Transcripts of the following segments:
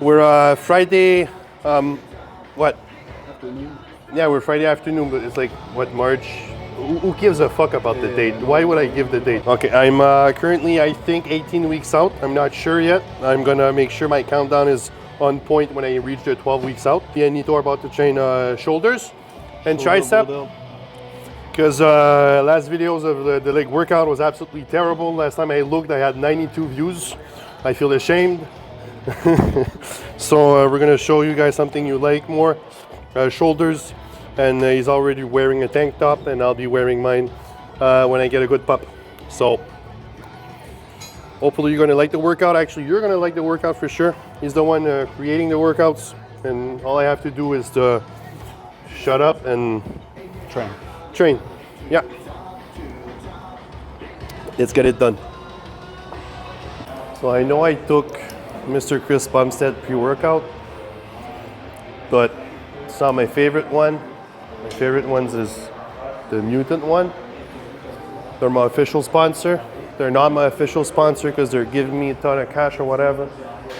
We're Friday, what? Afternoon. Yeah, we're Friday afternoon, but it's like, what, March? Who gives a fuck about the date? Why would I give the date? Okay, I'm currently, I think, 18 weeks out. I'm not sure yet. I'm gonna make sure my countdown is on point when I reach the 12 weeks out. Me and Nito are about to train shoulders and tricep. Because last videos of the leg workout was absolutely terrible. Last time I looked, I had 92 views. I feel ashamed. So we're gonna show you guys something you like more, shoulders, and he's already wearing a tank top, and I'll be wearing mine when I get a good pup. So hopefully you're gonna like the workout. Actually, you're gonna like the workout for sure. He's the one creating the workouts, and all I have to do is to shut up and train. Yeah, let's get it done. So I know I took Mr. Chris Bumstead pre-workout, but it's not my favorite one. My favorite ones is the Mutant one. They're my official sponsor. They're not my official sponsor because they're giving me a ton of cash or whatever.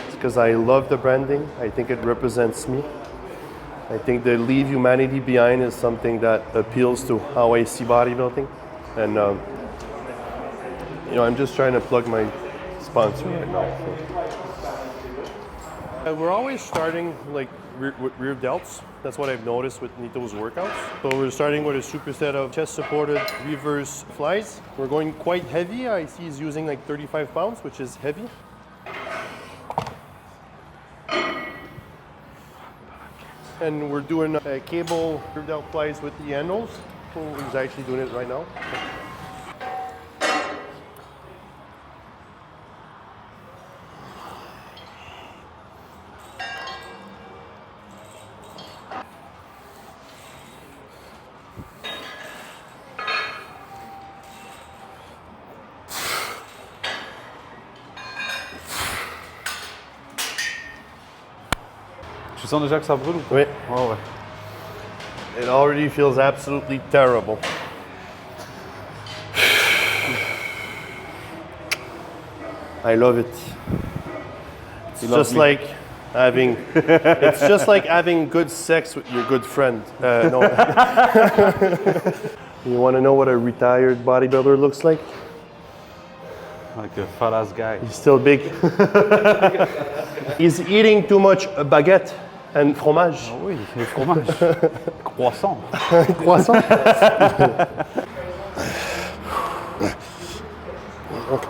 It's because I love the branding. I think it represents me. I think the leave humanity behind is something that appeals to how I see bodybuilding. And I'm just trying to plug my sponsor right now. We're always starting like with rear delts. That's what I've noticed with Nito's workouts. So we're starting with a superset of chest supported reverse flies. We're going quite heavy. I see he's using like 35 pounds, which is heavy. And we're doing cable rear delt flies with the handles. He's actually doing it right now. Tu sens déjà que ça brûle ou pas? Oui. Oh, ouais. It already feels absolutely terrible. I love it. It's just like having good sex with your good friend. No. You want to know what a retired bodybuilder looks like? Like a fat ass guy. He's still big. He's eating too much baguette and fromage. Oh oui, le fromage. Croissant. Croissant. Okay.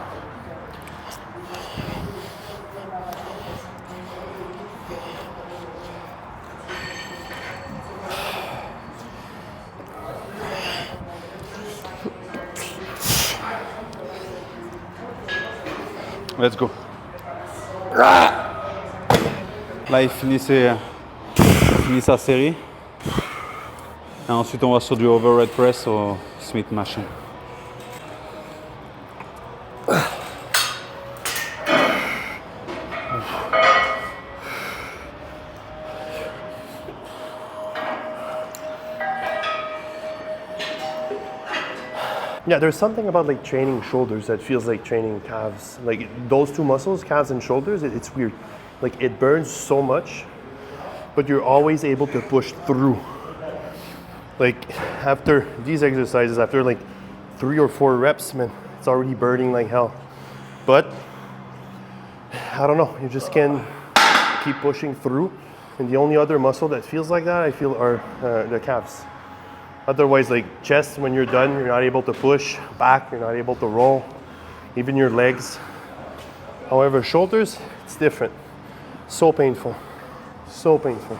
Let's go. Là, il finit sa série. Et ensuite, on va sur du overhead press au Smith machine. Yeah, there's something about like training shoulders that feels like training calves. Like those two muscles, calves and shoulders, it's weird. Like it burns so much, but you're always able to push through. Like after these exercises, after like 3 or 4 reps, man, it's already burning like hell. But I don't know, you just can keep pushing through. And the only other muscle that feels like that, I feel, are the calves. Otherwise, like chest, when you're done, you're not able to push. Back, you're not able to roll. Even your legs. However, shoulders, it's different. So painful. So painful.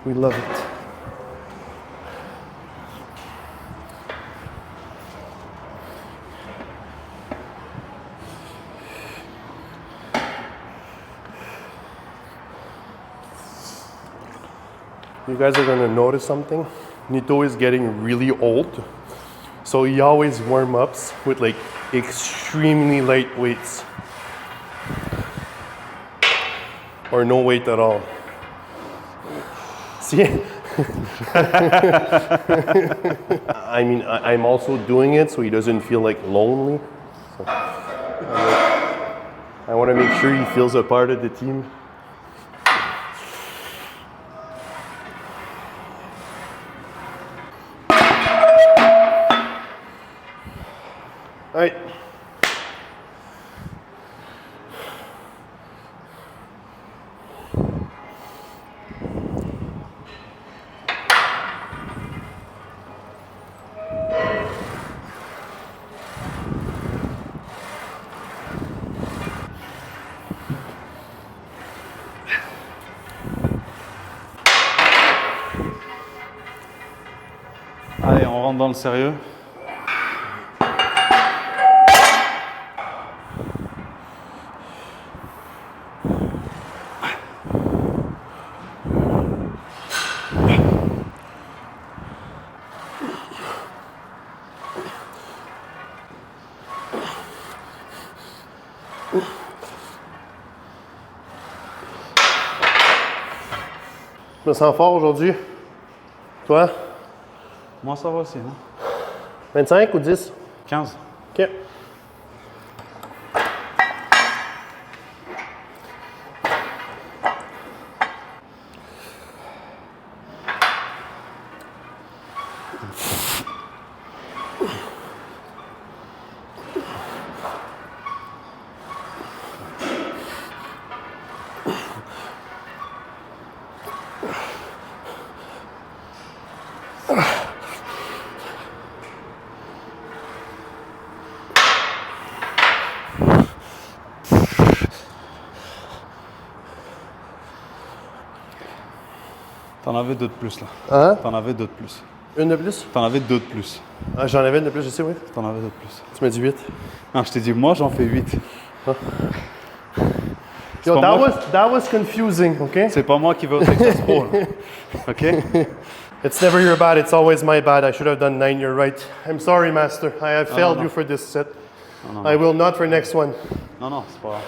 We love it. You guys are gonna notice something. Nito is getting really old, so he always warm ups with like extremely light weights or no weight at all. See? I mean, I'm also doing it so he doesn't feel like lonely. So, I want to make sure he feels a part of the team. rentre dans le sérieux. Je me sens fort aujourd'hui. Toi? Moi, ça va aussi, non? 25 ou 10? 15. OK. T'en avais deux de plus, là. Hein? T'en avais deux de plus. Une de plus? T'en avais deux de plus. Ah, j'en avais une de plus, je sais, oui. T'en avais deux de plus. Tu m'as dit 8. Non, je t'ai dit, moi, j'en fais 8. Yo, pas moi. that was confusing, okay? C'est pas moi qui vais au Texas Pro, là. OK? It's never your bad, it's always my bad. I should have done 9, you're right. I'm sorry, master. I have failed you for this set. I will not for next one. Non, non, c'est pas grave.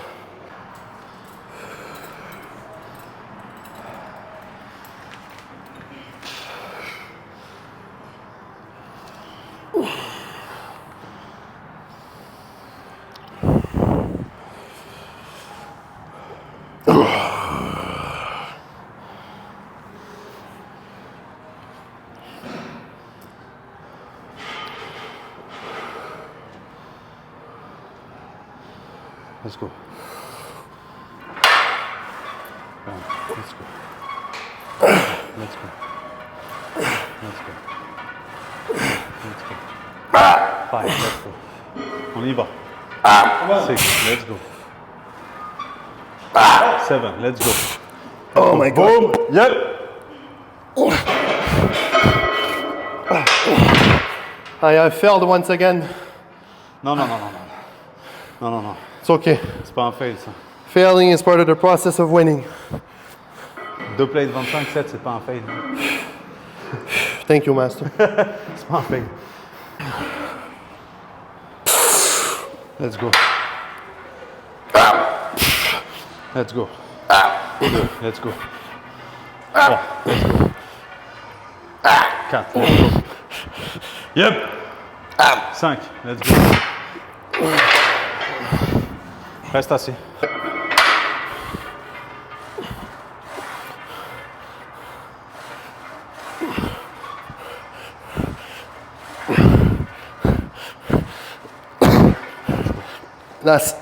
Let's go. Let's go. Let's go. Let's go. Let's go. 5, let's go. On y va. 6, let's go. 7, let's go. Oh my God. Boom. Yep. I have failed once again. Non, non, non, non, non. Non, non, non. It's okay. C'est pas un fail, ça. Failing is part of the process of winning. 2 plays 25-7, c'est pas un fail. Thank you, master. C'est pas un fail. Let's go. Let's go. 2, let's go. 3, let's go. 4, let's go. Yep. 5, let's go. Reste assis. That's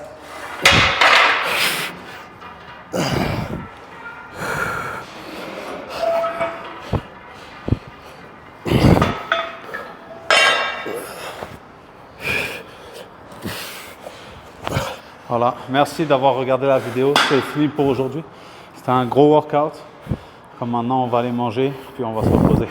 Voilà, merci d'avoir regardé la vidéo, c'est fini pour aujourd'hui. C'était un gros workout. Comme maintenant, on va aller manger, puis on va se reposer.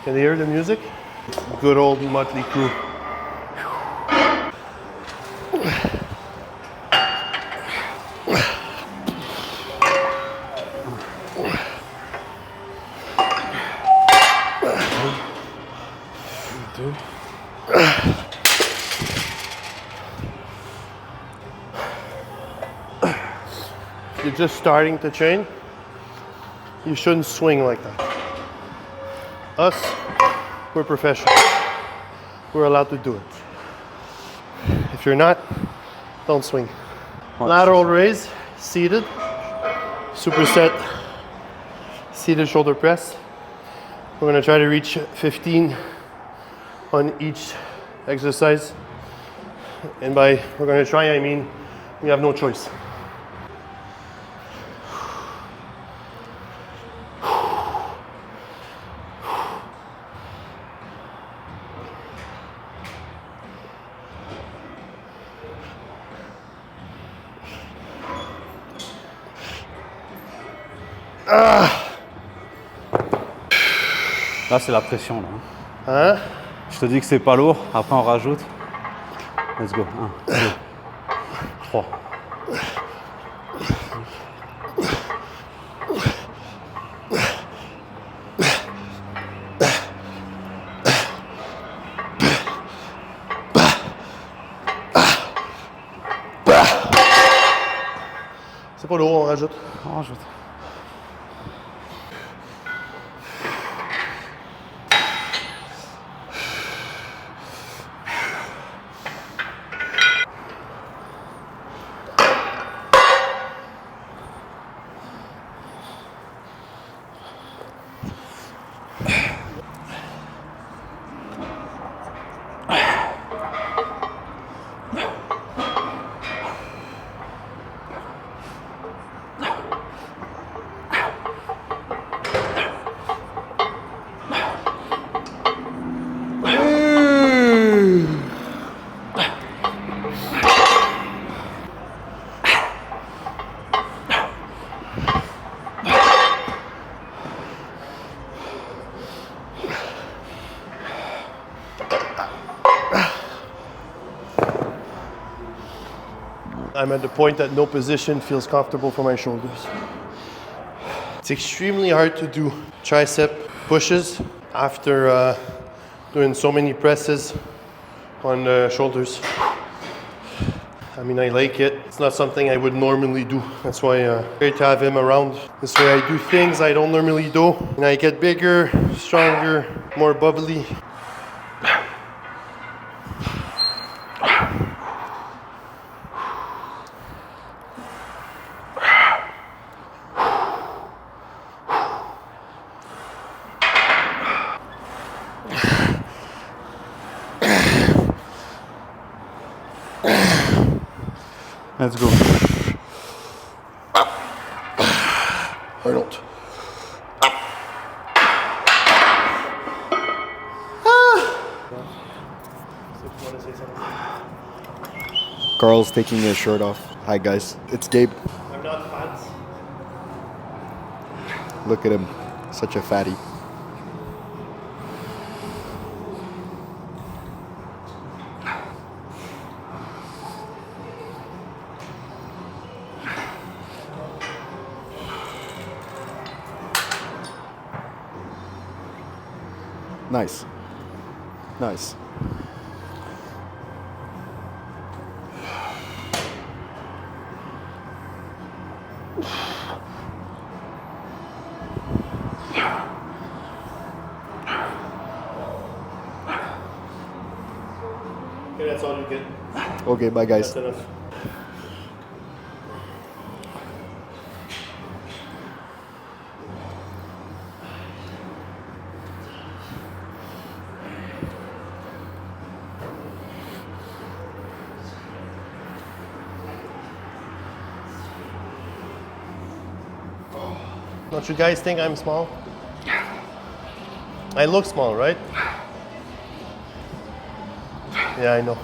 Can you hear the music? Good old Motley Crue. You're just starting to train. You shouldn't swing like that. Us, we're professionals. We're allowed to do it. If you're not, don't swing. Lateral raise, seated, superset, seated shoulder press. We're gonna try to reach 15 on each exercise. And by we're gonna try, I mean we have no choice. Là, c'est la pression. Là. Hein? Je te dis que c'est pas lourd, après on rajoute. Let's go. 1, 2, 3. C'est pas lourd, on rajoute. On rajoute. I'm at the point that no position feels comfortable for my shoulders. It's extremely hard to do tricep pushes after doing so many presses on the shoulders. I mean, I like it. It's not something I would normally do. That's why great to have him around. This way I do things I don't normally do. And I get bigger, stronger, more bubbly. Let's go. Arnold. Carl's taking his shirt off. Hi guys, it's Gabe. I'm not fat. Look at him, such a fatty. Nice. Nice. Okay, that's all you get. Okay, bye guys. That's enough. Don't you guys think I'm small? I look small, right? Yeah, I know.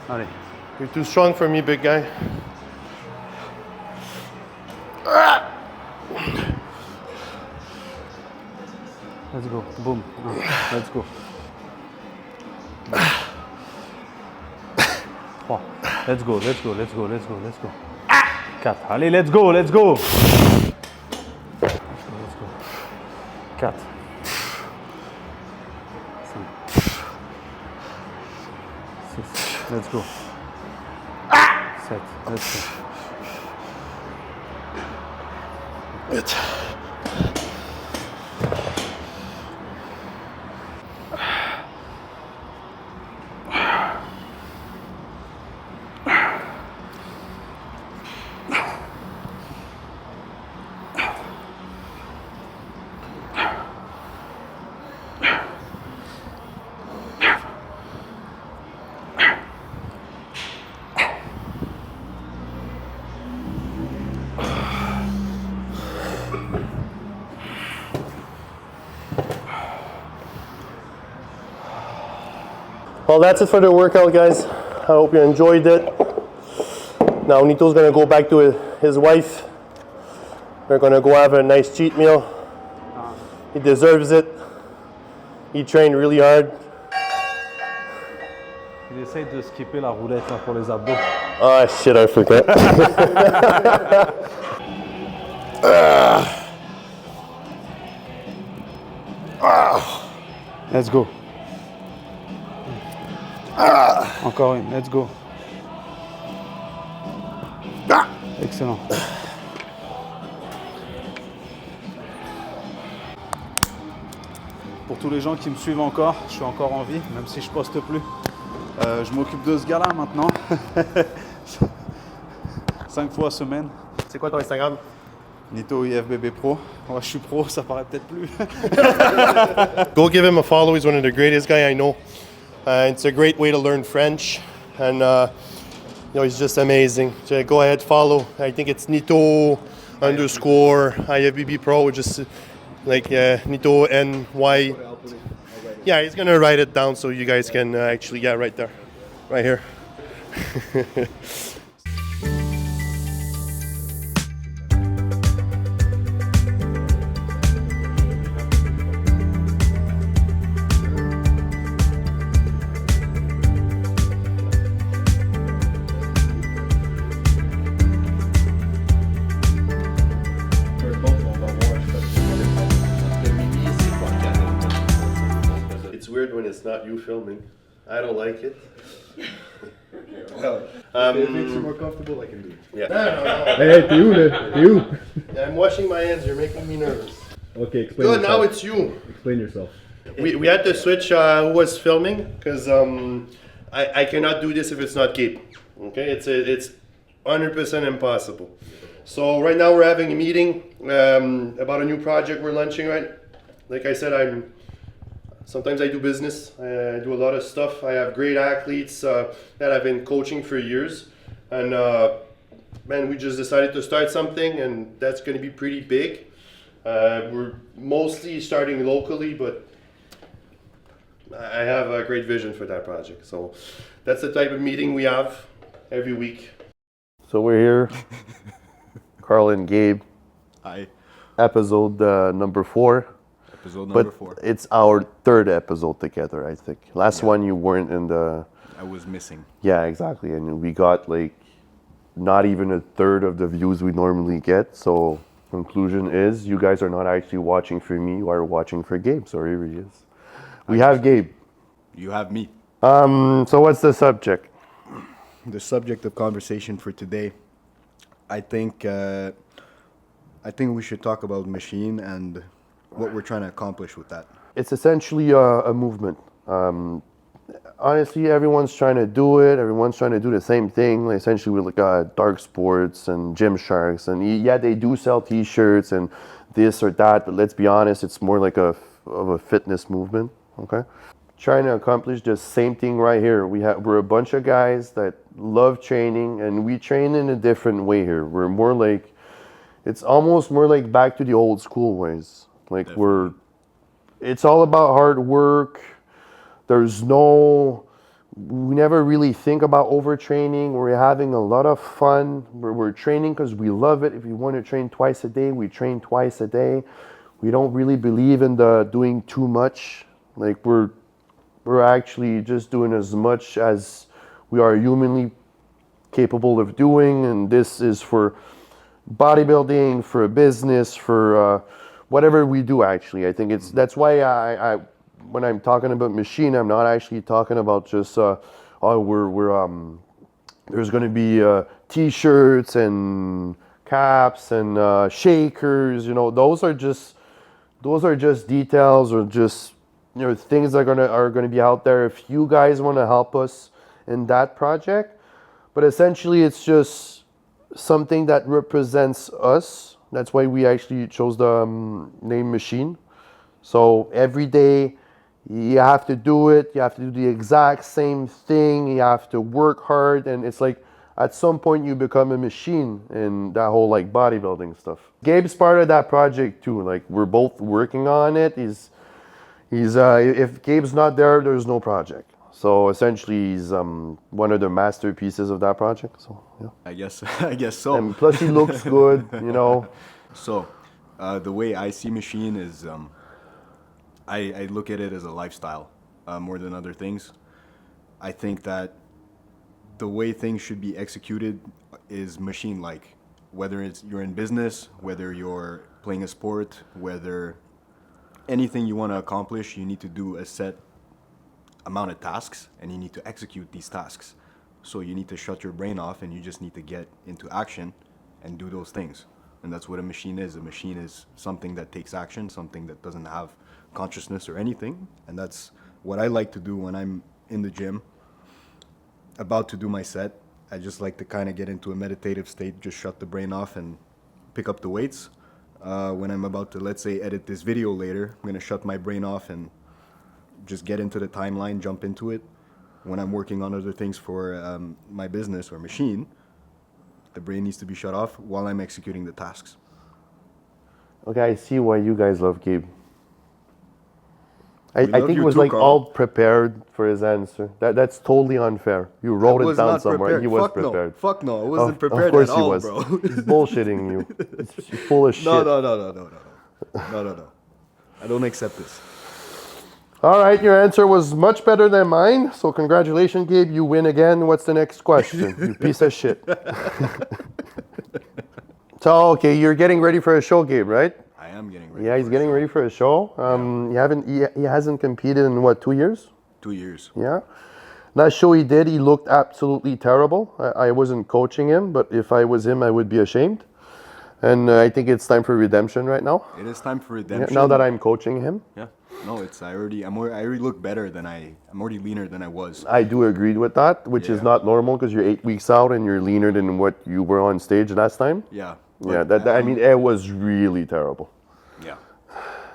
Allez. You're too strong for me, big guy. Let's go. Boom. Let's go. 3. Let's go, let's go, let's go, let's go, let's go. 4. Allez, let's go, let's go. Let's go. 4. 5. 6. Let's go. 7. Let's go. Good. Well, that's it for the workout, guys. I hope you enjoyed it. Now Nito's gonna go back to his wife. They're gonna go have a nice cheat meal. He deserves it. He trained really hard. Il essaie de skipper la roulette là, pour les abdos. Ah, shit, I forgot. Let's go. Encore une, let's go. Excellent. Pour tous les gens qui me suivent encore, je suis encore en vie, même si je poste plus. Je m'occupe de ce gars-là maintenant. 5 fois semaine. C'est quoi ton Instagram? Nito IFBB Pro. Ouais, je suis pro, ça paraît peut-être plus. Go give him a follow. He's one of the greatest guys I know. It's a great way to learn French, and he's just amazing. So go ahead, follow. I think it's Nito _IFBB Pro, just like Nito NY. Yeah, he's gonna write it down so you guys can actually, yeah, right there, right here. It's weird when it's not you filming. I don't like it. Well, if it makes you more comfortable, I can do it. Yeah. Hey, t'es où là? T'es où? I'm washing my hands. You're making me nervous. Okay, explain Good. yourself. Now it's you. Explain yourself. We had to switch who was filming because I cannot do this if it's not Cape. Okay, it's 100% impossible. So right now we're having a meeting about a new project we're launching. Right, like I said, sometimes I do business. I do a lot of stuff. I have great athletes that I've been coaching for years, and man, we just decided to start something, and that's going to be pretty big. We're mostly starting locally, but I have a great vision for that project. So that's the type of meeting we have every week. So we're here, Carl and Gabe. Hi. Episode number 4. Episode number 4. It's our 3rd episode together, I think. Last one you weren't in the... I was missing. Yeah, exactly. And we got like not even a third of the views we normally get. So conclusion is you guys are not actually watching for me, you are watching for Gabe. So here he is. We have Gabe. You have me. So what's the subject? The subject of conversation for today, I think we should talk about machine and what we're trying to accomplish with that. It's essentially a movement. Honestly, everyone's trying to do it. Everyone's trying to do the same thing. Like, essentially, with like Dark Sports and Gymsharks, and yeah, they do sell T-shirts and this or that. But let's be honest, it's more like of a fitness movement. Okay, trying to accomplish the same thing right here. We're a bunch of guys that love training, and we train in a different way here. We're more like, it's almost more like back to the old school ways. Like Definitely. it's all about hard work. We never really think about overtraining. We're having a lot of fun. We're training because we love it. If we want to train twice a day, we train twice a day. We don't really believe in the doing too much. Like we're actually just doing as much as we are humanly capable of doing. And this is for bodybuilding, for a business, for whatever we do. Actually, I think that's why I when I'm talking about machine, I'm not actually talking about just there's going to be T-shirts and caps and shakers. You know, those are just details or just things that are gonna be out there if you guys want to help us in that project. But essentially, it's just something that represents us. That's why we actually chose the name Machine. So every day you have to do it. You have to do the exact same thing. You have to work hard, and it's like at some point you become a machine in that whole like bodybuilding stuff. Gabe's part of that project too. Like we're both working on it. He's if Gabe's not there, there's no project. So essentially, he's one of the masterpieces of that project. So yeah. I guess so. And plus, he looks good. So, the way I see Machine is, I look at it as a lifestyle more than other things. I think that the way things should be executed is machine-like. Whether you're in business, whether you're playing a sport, whether anything you want to accomplish, you need to do a set amount of tasks and you need to execute these tasks. So you need to shut your brain off and you just need to get into action and do those things. And that's what a machine is. A machine is something that takes action, something that doesn't have consciousness or anything. And that's what I like to do when I'm in the gym, about to do my set. I just like to kind of get into a meditative state, just shut the brain off and pick up the weights. When I'm about to, let's say, edit this video later, I'm going to shut my brain off and just get into the timeline, jump into it. When I'm working on other things for my business or machine, the brain needs to be shut off while I'm executing the tasks. Okay, I see why you guys love Gabe. I love think it you was too, like Carl. all prepared for his answer. That's totally unfair. You wrote it down somewhere. Prepared. He was Fuck prepared. No. Fuck no, I wasn't Of prepared course at he all, was. bro. He's bullshitting you. He's full of shit. No. I don't accept this. All right, your answer was much better than mine. So congratulations, Gabe. You win again. What's the next question? You piece of shit. So okay, you're getting ready for a show, Gabe, right? I am getting ready. Yeah, he's getting ready for a show. He hasn't competed in what, 2 years? 2 years. Yeah. That show he did, he looked absolutely terrible. I wasn't coaching him, but if I was him, I would be ashamed. And I think it's time for redemption right now. It is time for Yeah, redemption. now that I'm coaching him. Yeah. No, I already look better than I'm already leaner than I was. I do agree with that, which is Yeah. not normal because you're 8 weeks out and you're leaner than what you were on stage last time. Yeah. Yeah, but I mean, it was really terrible. Yeah.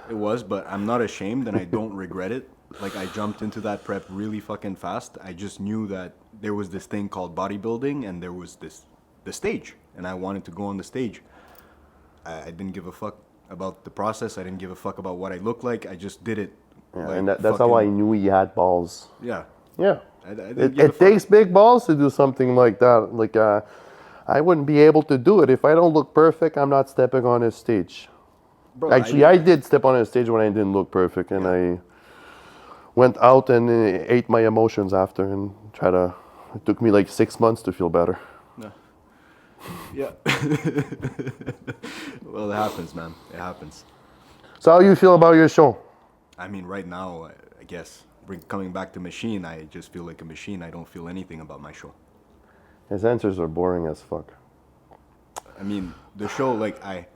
It was, but I'm not ashamed and I don't regret it. Like, I jumped into that prep really fucking fast. I just knew that there was this thing called bodybuilding and there was the stage, and I wanted to go on the stage. I didn't give a fuck about the process. I didn't give a fuck about what I looked like. I just did it. Yeah, like and that's how I knew he had balls. Yeah. Yeah. I didn't give a It fuck. takes big balls to do something like that. Like, I wouldn't be able to do it. If I don't look perfect, I'm not stepping on his stage. Bro, Actually, I did step on his stage when I didn't look perfect, and I went out and ate my emotions after and it took me like 6 months to feel better. Yeah. Well, it happens, man. It happens. So how you feel about your show? I mean, right now, I guess, coming back to machine, I just feel like a machine. I don't feel anything about my show. His answers are boring as fuck. I mean, the show, like, I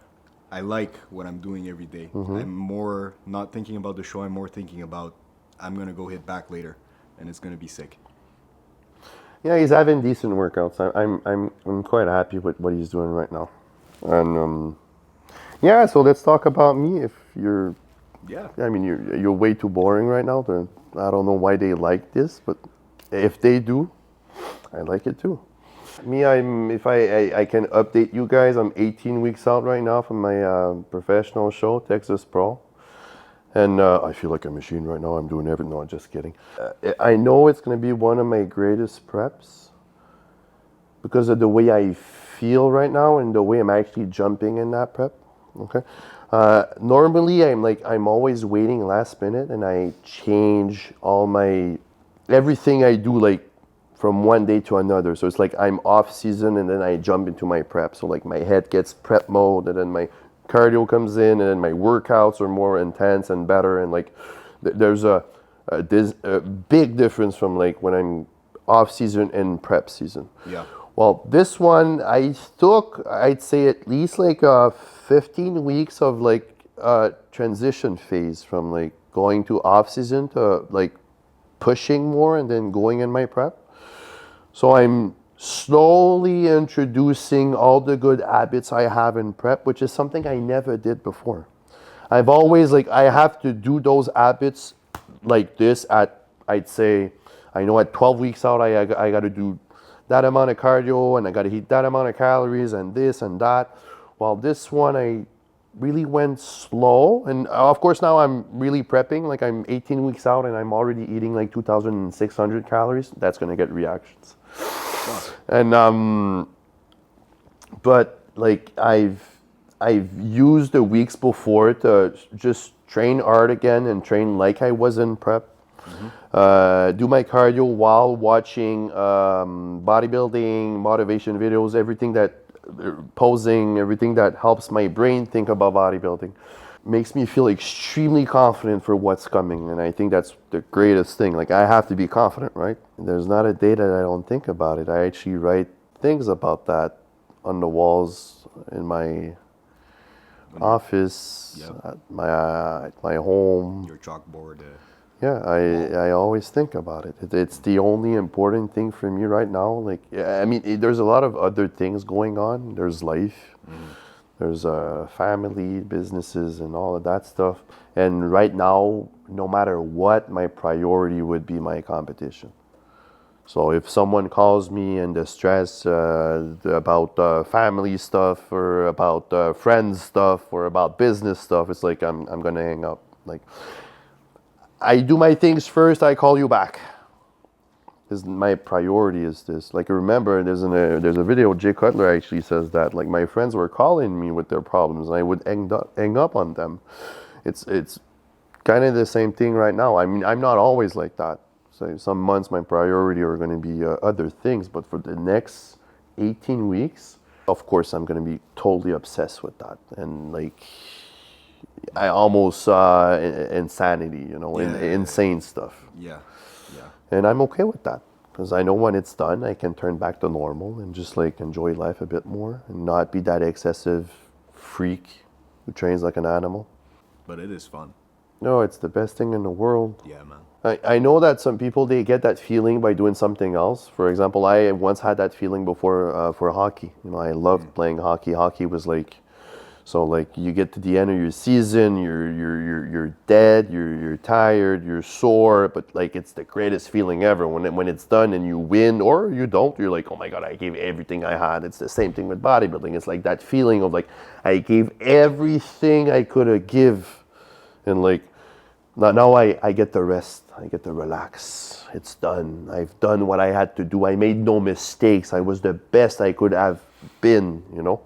like what I'm doing every day. I'm more not thinking about the show. I'm more thinking about I'm going to go hit back later, and it's going to be sick. Yeah, he's having decent workouts. I'm quite happy with what he's doing right now. And yeah, so let's talk about me. If you're, Yeah. I mean, you're way too boring right now. I don't know why they like this, but if they do, I like it too. Me, if I can update you guys, I'm 18 weeks out right now from my professional show, Texas Pro. And I feel like a machine right now. I'm doing everything. No, I'm just kidding. I know it's going to be one of my greatest preps because of the way I feel right now and the way I'm actually jumping in that prep. Okay. Normally, I'm always waiting last minute and I change everything I do like from one day to another. So it's like I'm off season and then I jump into my prep. So like my head gets prep mode and then my cardio comes in and then my workouts are more intense and better. And like there's a big difference from like when I'm off season and prep season. Yeah. Well, this one I took, I'd say at least like 15 weeks of like transition phase from like going to off season to like pushing more and then going in my prep. So I'm slowly introducing all the good habits I have in prep, which is something I never did before. I've always like, I have to do those habits like this at, I'd say, I know at 12 weeks out, I got to do that amount of cardio and I got to eat that amount of calories and this and that. While this one, I really went slow. And of course, now I'm really prepping. Like I'm 18 weeks out and I'm already eating like 2,600 calories. That's going to get reactions. And, but like I've used the weeks before to just train hard again and train like I was in prep. Do my cardio while watching bodybuilding, motivation videos, everything that posing, everything that helps my brain think about bodybuilding. Makes me feel extremely confident for what's coming. And I think that's the greatest thing. Like I have to be confident, right? There's not a day that I don't think about it. I actually write things about that on the walls in my office, at my home. Your chalkboard. Yeah, I always think about it. It's the only important thing for me right now. Like, I mean, there's a lot of other things going on. There's life, there's family, businesses, and all of that stuff. And right now, no matter what, my priority would be my competition. So if someone calls me in distress about family stuff or about friends stuff or about business stuff, it's like I'm gonna hang up. Like, I do my things first, I call you back. Because my priority is this. Like, remember, there's a video, Jay Cutler actually says that, like, my friends were calling me with their problems and I would hang up on them. It's kind of the same thing right now. I mean, I'm not always like that. So some months my priority are going to be other things, but for the next 18 weeks, of course, I'm going to be totally obsessed with that. And, like, I almost saw insanity, you know, insane stuff. Yeah. And I'm okay with that because I know when it's done, I can turn back to normal and just like enjoy life a bit more and not be that excessive freak who trains like an animal. But it is fun. No, it's the best thing in the world. Yeah, man. I know that some people, they get that feeling by doing something else. For example, I once had that feeling before for hockey. You know, I loved playing hockey. Hockey was like, so like you get to the end of your season, you're dead, you're tired, you're sore, but like it's the greatest feeling ever when it's done and you win or you don't. You're like, oh my God, I gave everything I had. It's the same thing with bodybuilding. It's like that feeling of like I gave everything I could have give, and like now I get to rest. I get to relax. It's done. I've done what I had to do. I made no mistakes. I was the best I could have been, you know.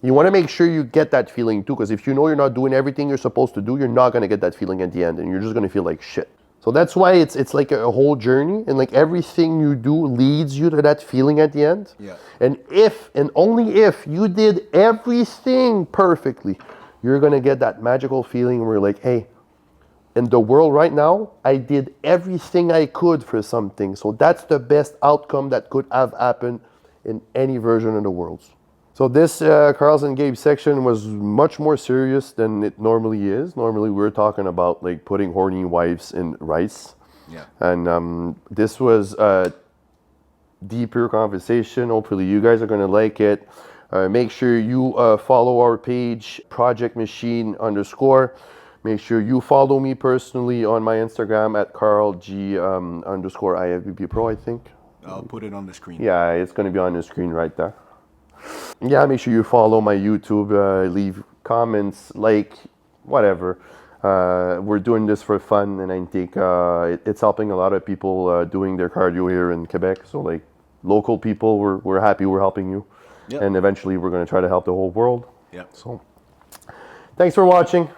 You want to make sure you get that feeling too, because if you know you're not doing everything you're supposed to do, you're not going to get that feeling at the end and you're just going to feel like shit. So that's why it's like a whole journey, and like everything you do leads you to that feeling at the end. Yeah. And if and only if you did everything perfectly, you're going to get that magical feeling where you're like, hey, in the world right now, I did everything I could for something. So that's the best outcome that could have happened in any version of the world. So this Carl's and Gabe section was much more serious than it normally is. Normally we're talking about like putting horny wives in rice. Yeah. And this was a deeper conversation. Hopefully you guys are going to like it. Make sure you follow our page, Project Machine _. Make sure you follow me personally on my Instagram at @CarlG_IFBB Pro, I think. I'll put it on the screen. Yeah, it's going to be on the screen right there. Yeah, make sure you follow my YouTube, leave comments, like, whatever. We're doing this for fun, and I think it's helping a lot of people doing their cardio here in Quebec. So, like, local people, we're happy we're helping you. Yep. And eventually we're going to try to help the whole world. Yeah. So, thanks for watching.